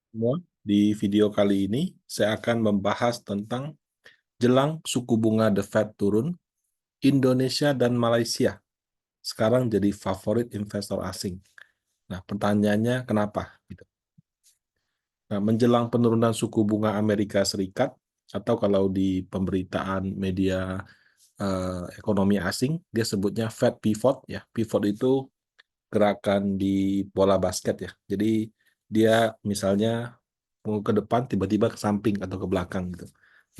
Semua. Di video kali ini, saya akan membahas tentang jelang suku bunga The Fed turun, Indonesia dan Malaysia sekarang jadi favorit investor asing. Nah, pertanyaannya kenapa? Gitu. Nah, menjelang penurunan suku bunga Amerika Serikat, atau kalau di pemberitaan media ekonomi asing, dia sebutnya Fed pivot. Ya, pivot itu gerakan di bola basket ya. Jadi dia misalnya mau ke depan tiba-tiba ke samping atau ke belakang gitu.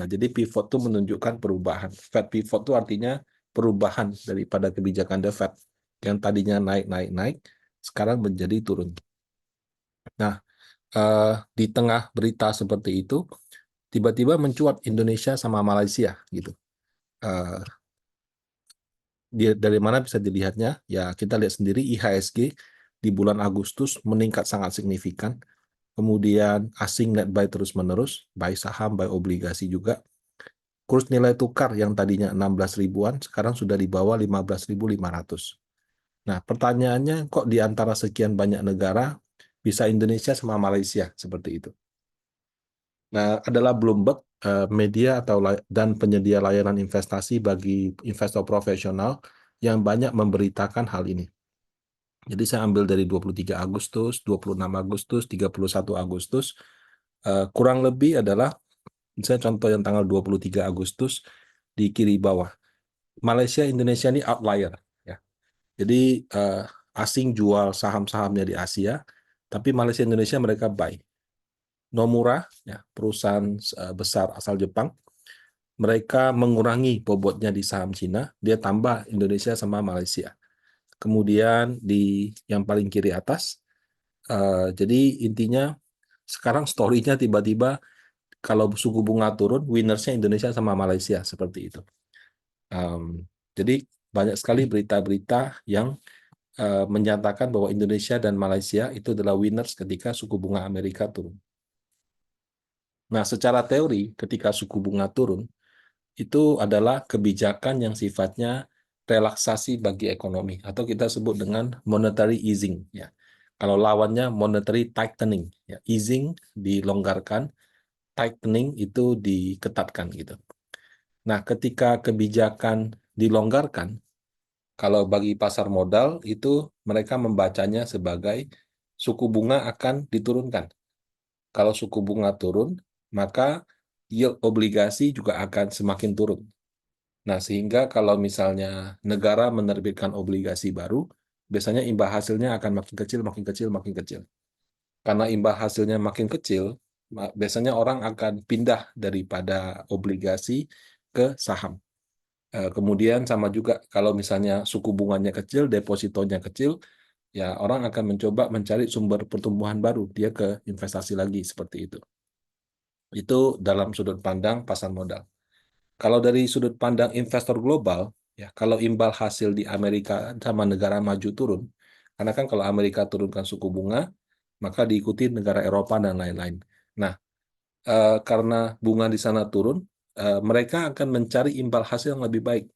Nah, jadi pivot itu menunjukkan perubahan. Fed pivot itu artinya perubahan daripada kebijakan The Fed yang tadinya naik naik naik sekarang menjadi turun. Nah, di tengah berita seperti itu tiba-tiba mencuat Indonesia sama Malaysia gitu. Eh, dari mana bisa dilihatnya? Ya, kita lihat sendiri IHSG di bulan Agustus meningkat sangat signifikan. Kemudian asing net buy terus-menerus, buy saham, buy obligasi juga. Kurs nilai tukar yang tadinya 16 ribuan, sekarang sudah di bawah 15.500. Nah, pertanyaannya kok di antara sekian banyak negara bisa Indonesia sama Malaysia seperti itu? Nah, adalah Bloomberg, media dan penyedia layanan investasi bagi investor profesional yang banyak memberitakan hal ini. Jadi saya ambil dari 23 Agustus, 26 Agustus, 31 Agustus. Kurang lebih adalah, misalnya contoh yang tanggal 23 Agustus di kiri bawah. Malaysia, Indonesia ini outlier. Ya. Jadi asing jual saham-sahamnya di Asia, tapi Malaysia, Indonesia mereka buy. Nomura, ya, perusahaan besar asal Jepang, mereka mengurangi bobotnya di saham Cina, dia tambah Indonesia sama Malaysia. Kemudian di yang paling kiri atas, jadi intinya sekarang story-nya tiba-tiba kalau suku bunga turun, winners-nya Indonesia sama Malaysia, seperti itu. Jadi banyak sekali berita-berita yang menyatakan bahwa Indonesia dan Malaysia itu adalah winners ketika suku bunga Amerika turun. Nah, secara teori, ketika suku bunga turun, itu adalah kebijakan yang sifatnya relaksasi bagi ekonomi, atau kita sebut dengan monetary easing. Ya. Kalau lawannya monetary tightening, ya. Easing dilonggarkan, tightening itu diketatkan gitu. Nah, ketika kebijakan dilonggarkan, kalau bagi pasar modal itu mereka membacanya sebagai suku bunga akan diturunkan. Kalau suku bunga turun, maka yield obligasi juga akan semakin turun. Nah, sehingga kalau misalnya negara menerbitkan obligasi baru, biasanya imbal hasilnya akan makin kecil, makin kecil, makin kecil. Karena imbal hasilnya makin kecil, biasanya orang akan pindah daripada obligasi ke saham. Kemudian sama juga kalau misalnya suku bunganya kecil, depositonya kecil, ya orang akan mencoba mencari sumber pertumbuhan baru, dia ke investasi lagi seperti itu. Itu dalam sudut pandang pasar modal. Kalau dari sudut pandang investor global, ya kalau imbal hasil di Amerika sama negara maju turun, karena kan kalau Amerika turunkan suku bunga, maka diikuti negara Eropa dan lain-lain. Nah, karena bunga di sana turun, mereka akan mencari imbal hasil yang lebih baik.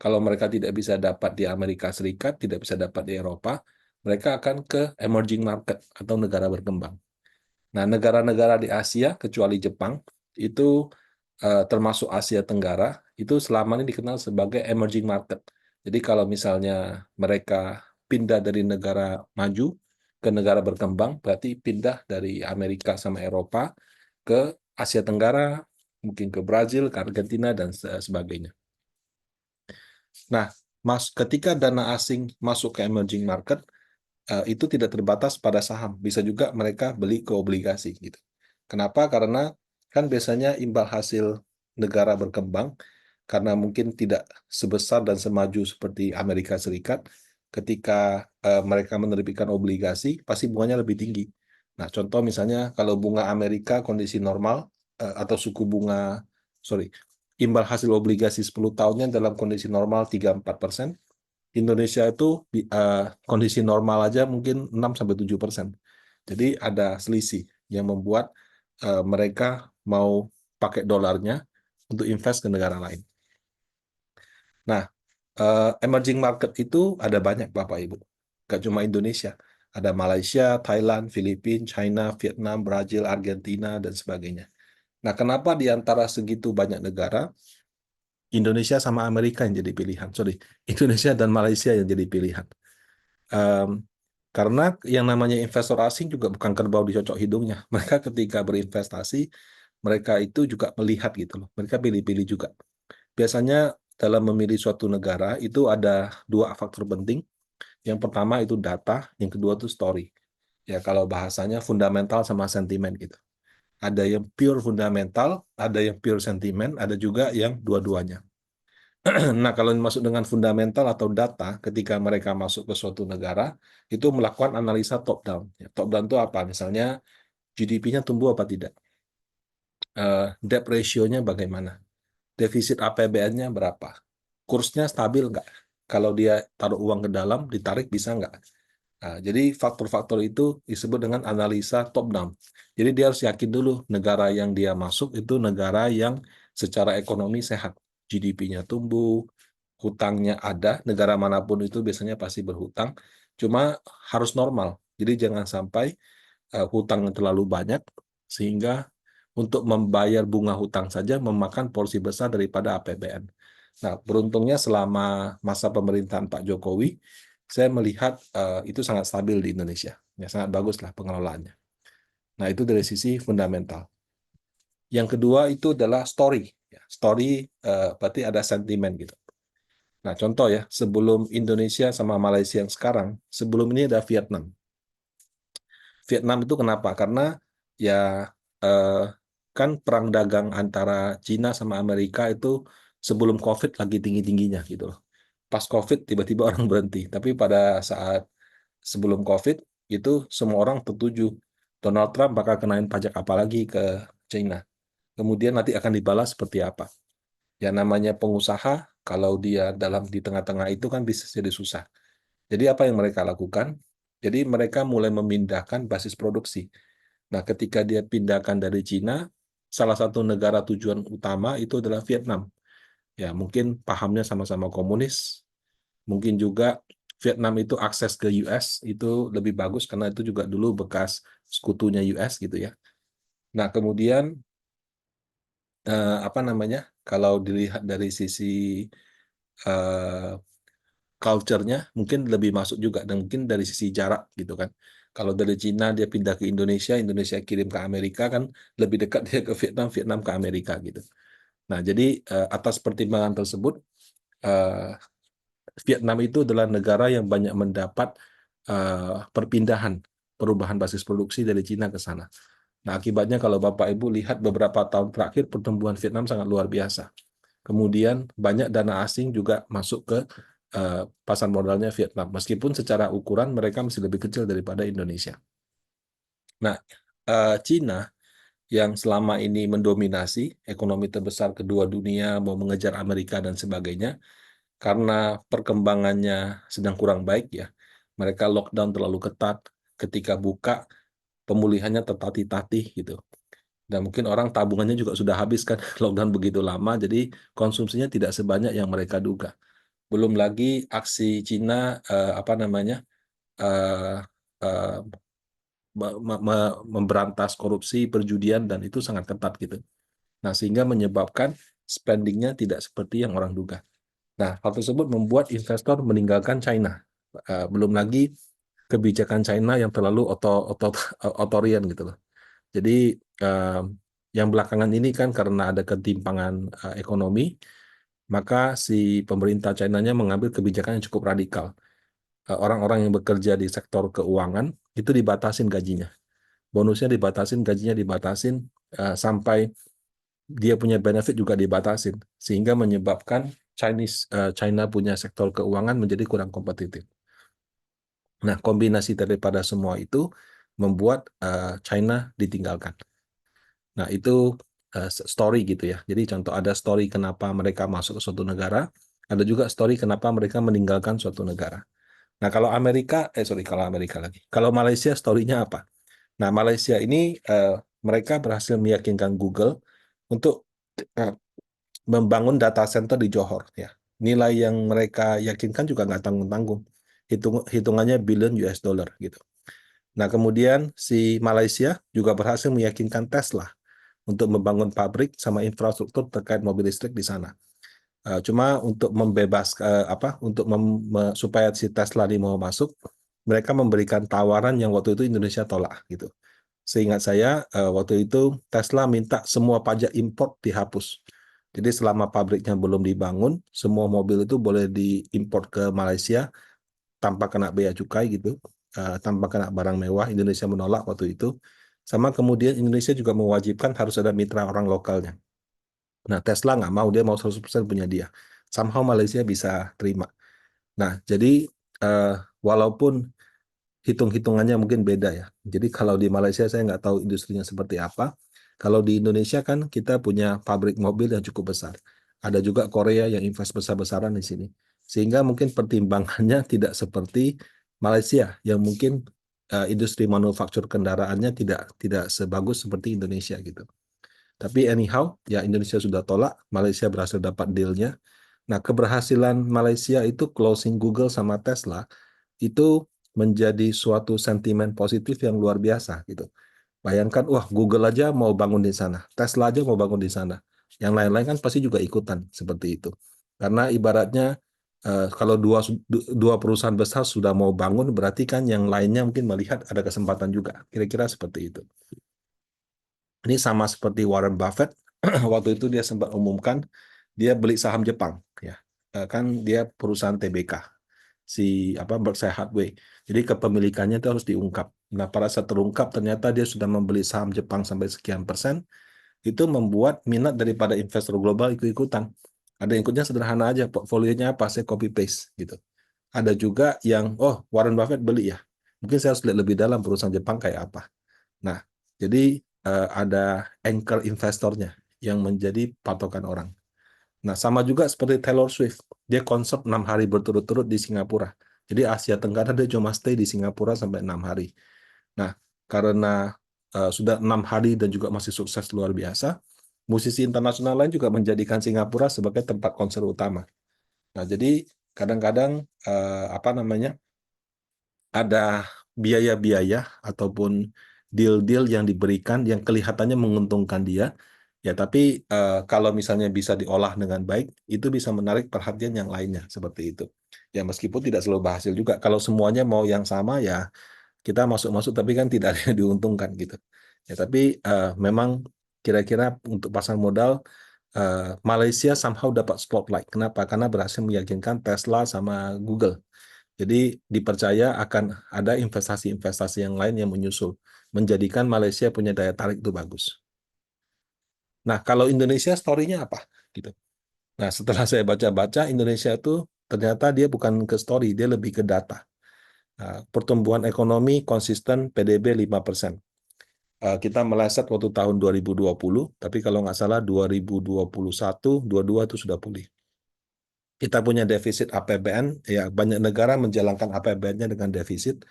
Kalau mereka tidak bisa dapat di Amerika Serikat, tidak bisa dapat di Eropa, mereka akan ke emerging market atau negara berkembang. Nah, negara-negara di Asia, kecuali Jepang, itu termasuk Asia Tenggara, itu selama ini dikenal sebagai emerging market. Jadi kalau misalnya mereka pindah dari negara maju ke negara berkembang, berarti pindah dari Amerika sama Eropa ke Asia Tenggara, mungkin ke Brazil, ke Argentina, dan sebagainya. Nah, ketika dana asing masuk ke emerging market, itu tidak terbatas pada saham, bisa juga mereka beli ke obligasi gitu. Kenapa? Karena kan biasanya imbal hasil negara berkembang karena mungkin tidak sebesar dan semaju seperti Amerika Serikat, ketika mereka menerbitkan obligasi pasti bunganya lebih tinggi. Nah, contoh misalnya kalau bunga Amerika kondisi normal atau suku bunga, sorry, imbal hasil obligasi 10 tahunnya dalam kondisi normal 3-4%, Indonesia itu kondisi normal aja mungkin 6-7%. Jadi ada selisih yang membuat mereka mau pakai dolarnya untuk invest ke negara lain. Nah, emerging market itu ada banyak Bapak Ibu. Gak cuma Indonesia. Ada Malaysia, Thailand, Filipina, China, Vietnam, Brazil, Argentina, dan sebagainya. Nah, kenapa di antara segitu banyak negara, Indonesia sama Amerika yang jadi pilihan? Sorry, Indonesia dan Malaysia yang jadi pilihan. Em, karena yang namanya investor asing juga bukan kerbau dicocok hidungnya. Mereka ketika berinvestasi, mereka itu juga melihat gitu loh. Mereka pilih-pilih juga. Biasanya dalam memilih suatu negara itu ada dua faktor penting. Yang pertama itu data, yang kedua itu story. Ya kalau bahasanya fundamental sama sentimen gitu. Ada yang pure fundamental, ada yang pure sentimen, ada juga yang dua-duanya. Nah, kalau masuk dengan fundamental atau data, ketika mereka masuk ke suatu negara, itu melakukan analisa top down. Ya, top down itu apa? Misalnya GDP-nya tumbuh apa tidak? Debt ratio-nya bagaimana? Defisit APBN-nya berapa? Kursnya stabil nggak? Kalau dia taruh uang ke dalam, ditarik bisa nggak? Nah, jadi faktor-faktor itu disebut dengan analisa top down. Jadi dia harus yakin dulu negara yang dia masuk itu negara yang secara ekonomi sehat. GDP-nya tumbuh, hutangnya ada, negara manapun itu biasanya pasti berhutang, cuma harus normal. Jadi jangan sampai hutang yang terlalu banyak, sehingga untuk membayar bunga hutang saja memakan porsi besar daripada APBN. Nah, beruntungnya selama masa pemerintahan Pak Jokowi, saya melihat itu sangat stabil di Indonesia. Ya, sangat bagus lah pengelolaannya. Nah, itu dari sisi fundamental. Yang kedua itu adalah story. Ya, story berarti ada sentimen gitu. Nah, contoh ya, sebelum Indonesia sama Malaysia yang sekarang, sebelum ini ada Vietnam. Vietnam itu kenapa? Karena ya eh, kan perang dagang antara Cina sama Amerika itu sebelum COVID lagi tinggi-tingginya gitu loh. Pas COVID tiba-tiba orang berhenti. Tapi pada saat sebelum COVID itu semua orang tertuju Donald Trump bakal kenain pajak apa lagi ke China. Kemudian nanti akan dibalas seperti apa. Ya namanya pengusaha kalau dia dalam di tengah-tengah itu kan bisnis jadi susah. Jadi apa yang mereka lakukan? Jadi mereka mulai memindahkan basis produksi. Nah, ketika dia pindahkan dari Cina, salah satu negara tujuan utama itu adalah Vietnam. Ya, mungkin pahamnya sama-sama komunis. Mungkin juga Vietnam itu akses ke US itu lebih bagus karena itu juga dulu bekas sekutunya US gitu ya. Nah, kemudian apa namanya? Kalau dilihat dari sisi eh, culture-nya mungkin lebih masuk juga dan mungkin dari sisi jarak gitu kan. Kalau dari Cina dia pindah ke Indonesia, Indonesia kirim ke Amerika kan lebih dekat dia ke Vietnam, Vietnam ke Amerika gitu. Nah, jadi atas pertimbangan tersebut eh, Vietnam itu adalah negara yang banyak mendapat perpindahan perubahan basis produksi dari Cina ke sana. Nah, akibatnya kalau Bapak Ibu lihat beberapa tahun terakhir pertumbuhan Vietnam sangat luar biasa. Kemudian banyak dana asing juga masuk ke pasar modalnya Vietnam. Meskipun secara ukuran mereka masih lebih kecil daripada Indonesia. Nah, Cina yang selama ini mendominasi ekonomi terbesar kedua dunia, mau mengejar Amerika dan sebagainya, karena perkembangannya sedang kurang baik ya. Mereka lockdown terlalu ketat, ketika buka pemulihannya tertatih-tatih gitu. Dan mungkin orang tabungannya juga sudah habis kan lockdown begitu lama, jadi konsumsinya tidak sebanyak yang mereka duga. Belum lagi aksi Cina apa namanya eh, eh, memberantas korupsi, perjudian dan itu sangat ketat gitu. Nah sehingga menyebabkan spendingnya tidak seperti yang orang duga. Nah hal tersebut membuat investor meninggalkan China. Belum lagi kebijakan China yang terlalu otorian gitu loh. Jadi eh, yang belakangan ini kan karena ada ketimpangan ekonomi, maka si pemerintah China-nya mengambil kebijakan yang cukup radikal. Orang-orang yang bekerja di sektor keuangan itu dibatasin gajinya. Bonusnya dibatasin, gajinya dibatasin, sampai dia punya benefit juga dibatasin. Sehingga menyebabkan China punya sektor keuangan menjadi kurang kompetitif. Nah, kombinasi daripada semua itu membuat China ditinggalkan. Nah, itu story gitu ya. Jadi contoh ada story kenapa mereka masuk ke suatu negara, ada juga story kenapa mereka meninggalkan suatu negara. Nah, kalau Amerika, kalau Amerika lagi. Kalau Malaysia story-nya apa? Nah, Malaysia ini mereka berhasil meyakinkan Google untuk eh, membangun data center di Johor ya. Nilai yang mereka yakinkan juga nggak tanggung-tanggung. Hitungannya billion US dollar gitu. Nah, kemudian si Malaysia juga berhasil meyakinkan Tesla untuk membangun pabrik sama infrastruktur terkait mobil listrik di sana. Cuma untuk supaya si Tesla ini mau masuk, mereka memberikan tawaran yang waktu itu Indonesia tolak gitu. Seingat saya waktu itu Tesla minta semua pajak impor dihapus. Jadi selama pabriknya belum dibangun, semua mobil itu boleh diimpor ke Malaysia tanpa kena bea cukai gitu, tanpa kena barang mewah. Indonesia menolak waktu itu. Sama kemudian Indonesia juga mewajibkan harus ada mitra orang lokalnya. Nah, Tesla nggak mau, dia mau 100% punya dia. Somehow Malaysia bisa terima. Nah, jadi eh, walaupun hitung-hitungannya mungkin beda ya. Jadi kalau di Malaysia saya nggak tahu industrinya seperti apa. Kalau di Indonesia kan kita punya pabrik mobil yang cukup besar. Ada juga Korea yang invest besar-besaran di sini. Sehingga mungkin pertimbangannya tidak seperti Malaysia yang mungkin industri manufaktur kendaraannya tidak tidak sebagus seperti Indonesia gitu. Tapi anyhow, ya Indonesia sudah tolak, Malaysia berhasil dapat deal-nya. Nah, keberhasilan Malaysia itu closing Google sama Tesla itu menjadi suatu sentimen positif yang luar biasa gitu. Bayangkan, wah Google aja mau bangun di sana, Tesla aja mau bangun di sana. Yang lain-lain kan pasti juga ikutan seperti itu. Karena ibaratnya kalau dua perusahaan besar sudah mau bangun, berarti kan yang lainnya mungkin melihat ada kesempatan juga. Kira-kira seperti itu. Ini sama seperti Warren Buffett, waktu itu dia sempat umumkan dia beli saham Jepang, ya. Kan dia perusahaan TBK, Berkshire Hathaway. Jadi kepemilikannya itu harus diungkap. Nah, pada saat terungkap ternyata dia sudah membeli saham Jepang sampai sekian persen, itu membuat minat daripada investor global ikut-ikutan. Ada yang ikutnya sederhana aja, portfolionya apa, saya copy paste gitu. Ada juga yang, oh Warren Buffett beli ya, mungkin saya harus lihat lebih dalam perusahaan Jepang kayak apa. Nah, jadi ada anchor investornya yang menjadi patokan orang. Nah, sama juga seperti Taylor Swift. Dia konsep 6 hari berturut-turut di Singapura. Jadi Asia Tenggara dia cuma stay di Singapura sampai 6 hari. Nah, karena sudah 6 hari dan juga masih sukses luar biasa, musisi internasional lain juga menjadikan Singapura sebagai tempat konser utama. Nah, jadi kadang-kadang ada biaya-biaya ataupun deal-deal yang diberikan yang kelihatannya menguntungkan dia, ya tapi kalau misalnya bisa diolah dengan baik, itu bisa menarik perhatian yang lainnya seperti itu. Ya meskipun tidak selalu berhasil juga. Kalau semuanya mau yang sama, ya kita masuk-masuk tapi kan tidak ada yang diuntungkan gitu. Ya tapi memang kira-kira untuk pasar modal Malaysia somehow dapat spotlight. Kenapa? Karena berhasil meyakinkan Tesla sama Google. Jadi dipercaya akan ada investasi-investasi yang lain yang menyusul, menjadikan Malaysia punya daya tarik itu bagus. Nah, kalau Indonesia story-nya apa? Gitu. Nah, setelah saya baca-baca, Indonesia itu ternyata dia bukan ke story, dia lebih ke data. Nah, pertumbuhan ekonomi konsisten PDB 5%. Kita meleset waktu tahun 2020, tapi kalau nggak salah 2021, 22 itu sudah pulih. Kita punya defisit APBN, ya banyak negara menjalankan APBN-nya dengan defisit.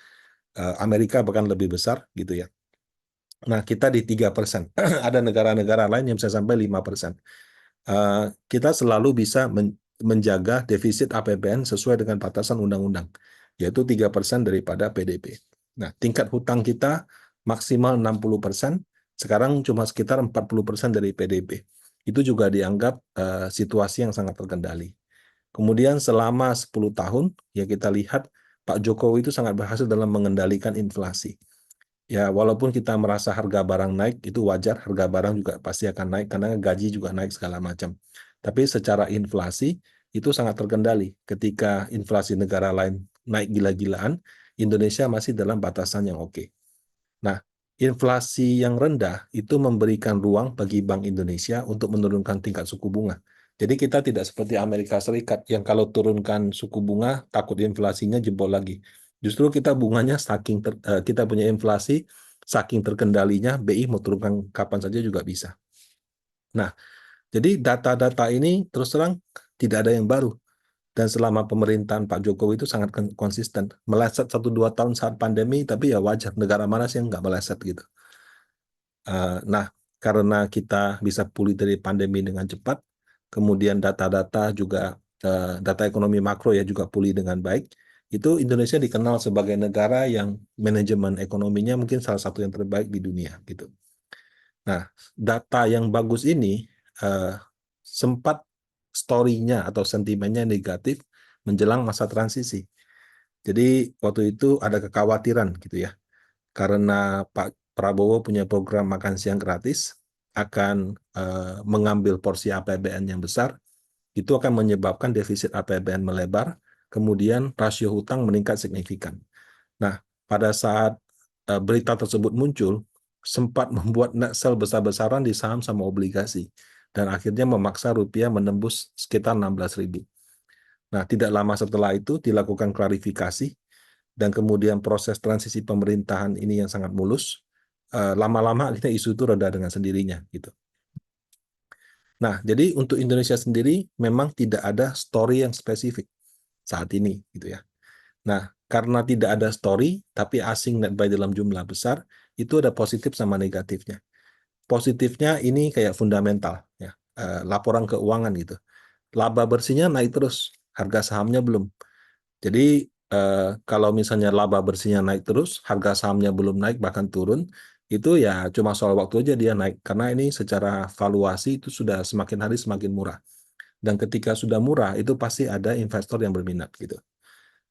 Amerika bahkan lebih besar gitu ya. Nah, kita di 3%. Ada negara-negara lain yang bisa sampai 5%. Kita selalu bisa menjaga defisit APBN sesuai dengan batasan undang-undang, yaitu 3% daripada PDB. Nah, tingkat hutang kita maksimal 60%, sekarang cuma sekitar 40% dari PDB. Itu juga dianggap situasi yang sangat terkendali. Kemudian selama 10 tahun, ya kita lihat Pak Jokowi itu sangat berhasil dalam mengendalikan inflasi. Ya, walaupun kita merasa harga barang naik, itu wajar, harga barang juga pasti akan naik, karena gaji juga naik segala macam. Tapi secara inflasi, itu sangat terkendali. Ketika inflasi negara lain naik gila-gilaan, Indonesia masih dalam batasan yang oke. Nah, inflasi yang rendah itu memberikan ruang bagi Bank Indonesia untuk menurunkan tingkat suku bunga. Jadi kita tidak seperti Amerika Serikat yang kalau turunkan suku bunga takut inflasinya jebol lagi. Justru kita bunganya kita punya inflasi saking terkendalinya, BI mau turunkan kapan saja juga bisa. Nah, jadi data-data ini terus terang tidak ada yang baru. Dan selama pemerintahan Pak Jokowi itu sangat konsisten. Meleset 1-2 tahun saat pandemi, tapi ya wajar. Negara mana sih yang nggak meleset gitu. Nah, karena kita bisa pulih dari pandemi dengan cepat, kemudian data-data juga, data ekonomi makro ya juga pulih dengan baik, itu Indonesia dikenal sebagai negara yang manajemen ekonominya mungkin salah satu yang terbaik di dunia gitu. Nah, data yang bagus ini sempat story-nya atau sentimennya negatif menjelang masa transisi. Jadi waktu itu ada kekhawatiran gitu ya, karena Pak Prabowo punya program makan siang gratis, akan mengambil porsi APBN yang besar, itu akan menyebabkan defisit APBN melebar, kemudian rasio hutang meningkat signifikan. Nah, pada saat berita tersebut muncul, sempat membuat net sell besar-besaran di saham sama obligasi, dan akhirnya memaksa rupiah menembus sekitar 16.000. Nah, tidak lama setelah itu dilakukan klarifikasi, dan kemudian proses transisi pemerintahan ini yang sangat mulus, lama-lama akhirnya isu itu reda dengan sendirinya gitu. Nah, jadi untuk Indonesia sendiri memang tidak ada story yang spesifik saat ini gitu ya. Nah, karena tidak ada story tapi asing net buy dalam jumlah besar, itu ada positif sama negatifnya. Positifnya ini kayak fundamental ya, laporan keuangan gitu. Laba bersihnya naik terus, harga sahamnya belum. Jadi kalau misalnya laba bersihnya naik terus, harga sahamnya belum naik bahkan turun, itu ya cuma soal waktu aja dia naik. Karena ini secara valuasi itu sudah semakin hari semakin murah. Dan ketika sudah murah, itu pasti ada investor yang berminat gitu.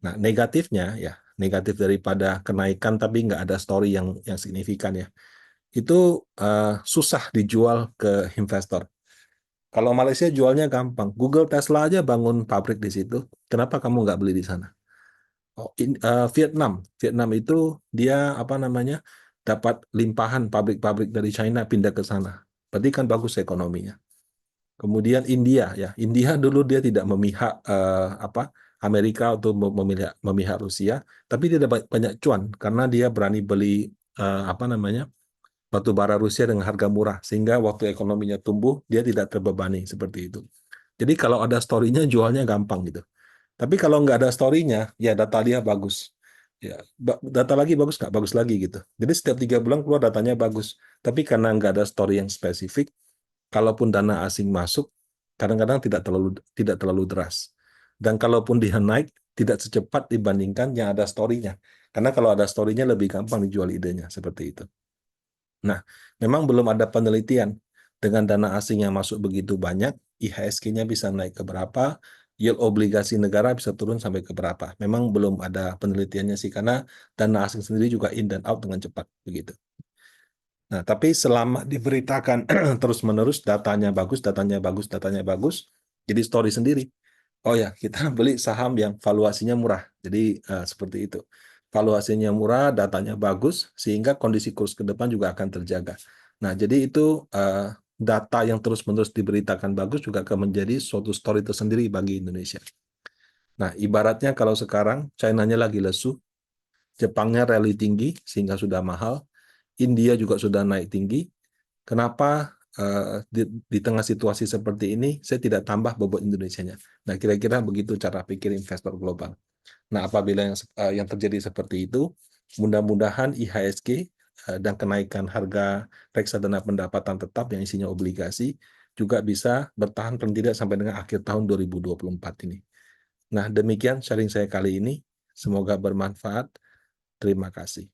Nah, negatifnya ya, negatif daripada kenaikan tapi nggak ada story yang signifikan ya. Itu susah dijual ke investor. Kalau Malaysia jualnya gampang. Google, Tesla aja bangun pabrik di situ. Kenapa kamu nggak beli di sana? Oh, Vietnam. Vietnam itu dia apa namanya, dapat limpahan pabrik-pabrik dari China pindah ke sana. Berarti kan bagus ekonominya. Kemudian India ya, India dulu dia tidak memihak apa Amerika atau memihak Rusia, tapi dia dapat banyak cuan karena dia berani beli apa namanya batu bara Rusia dengan harga murah, sehingga waktu ekonominya tumbuh dia tidak terbebani seperti itu. Jadi kalau ada story-nya jualnya gampang gitu. Tapi kalau nggak ada story-nya, ya data dia bagus. Ya, data lagi bagus nggak bagus lagi gitu. Jadi setiap 3 bulan keluar datanya bagus. Tapi karena nggak ada story yang spesifik, kalaupun dana asing masuk, kadang-kadang tidak terlalu deras. Dan kalaupun dia naik, tidak secepat dibandingkan yang ada story-nya. Karena kalau ada story-nya lebih gampang dijual idenya, seperti itu. Nah, memang belum ada penelitian dengan dana asing yang masuk begitu banyak, IHSG-nya bisa naik ke berapa, yield obligasi negara bisa turun sampai ke berapa. Memang belum ada penelitiannya sih, karena dana asing sendiri juga in dan out dengan cepat begitu. Nah, tapi selama diberitakan terus-menerus datanya bagus, datanya bagus, datanya bagus, jadi story sendiri. Oh ya, kita beli saham yang valuasinya murah. Jadi seperti itu. Valuasinya murah, datanya bagus, sehingga kondisi kurs ke depan juga akan terjaga. Nah, jadi itu data yang terus-menerus diberitakan bagus juga akan menjadi suatu story tersendiri bagi Indonesia. Nah, ibaratnya kalau sekarang China-nya lagi lesu, Jepangnya rally tinggi sehingga sudah mahal, India juga sudah naik tinggi. Kenapa di tengah situasi seperti ini saya tidak tambah bobot Indonesianya? Nah, kira-kira begitu cara pikir investor global. Nah, apabila yang terjadi seperti itu, mudah-mudahan IHSG dan kenaikan harga reksadana pendapatan tetap yang isinya obligasi juga bisa bertahan paling tidak sampai dengan akhir tahun 2024 ini. Nah, demikian sharing saya kali ini. Semoga bermanfaat. Terima kasih.